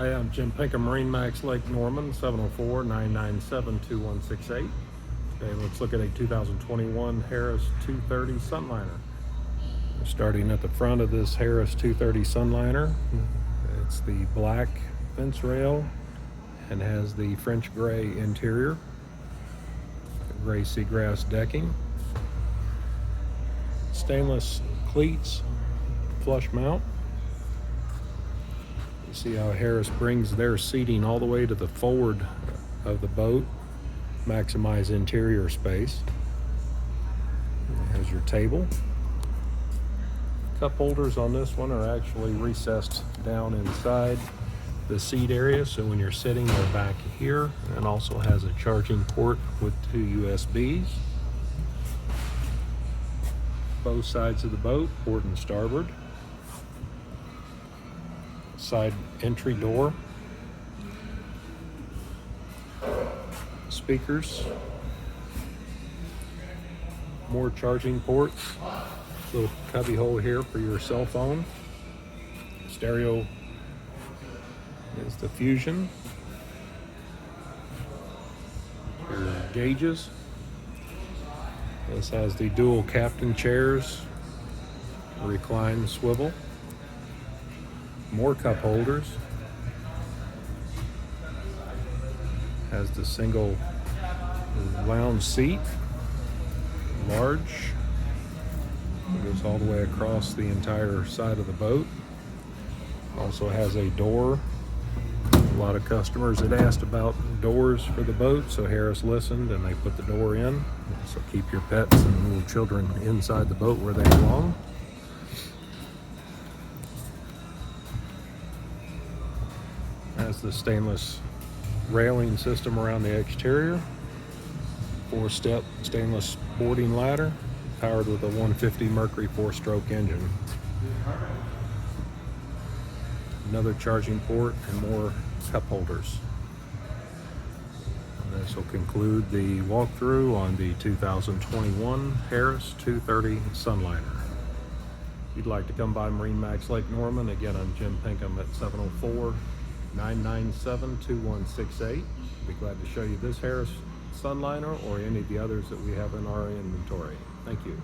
Hi, I'm Jim Pinkham, MarineMax Lake Norman, 704-997-2168. Today let's look at a 2021 Harris 230 Sunliner. We're starting at the front of this Harris 230 Sunliner. It's the black fence rail and has the French gray interior, gray seagrass decking, stainless cleats, flush mount. You see how Harris brings their seating all the way to the forward of the boat, maximize interior space. Here's your table. Cup holders on this one are actually recessed down inside the seat area, so when you're sitting, they're back here, and also has a charging port with 2 USBs. Both sides of the boat, port and starboard. Side entry door. Speakers. More charging ports. Little cubby hole here for your cell phone. Stereo is the Fusion. Your gauges. This has the dual captain chairs, recline swivel, more cup holders, has the single lounge seat, large, goes all the way across the entire side of the boat. Also has a door. A lot of customers had asked about doors for the boat, so Harris listened and they put the door in. So keep your pets and little children inside the boat where they belong. Has the stainless railing system around the exterior. 4-step stainless boarding ladder, powered with a 150 Mercury 4-stroke engine. Another charging port and more cup holders. And this will conclude the walkthrough on the 2021 Harris 230 Sunliner. If you'd like to come by MarineMax Lake Norman, again, I'm Jim Pinkham at 704-997-2168. Be glad to show you this Harris Sunliner or any of the others that we have in our inventory. Thank you.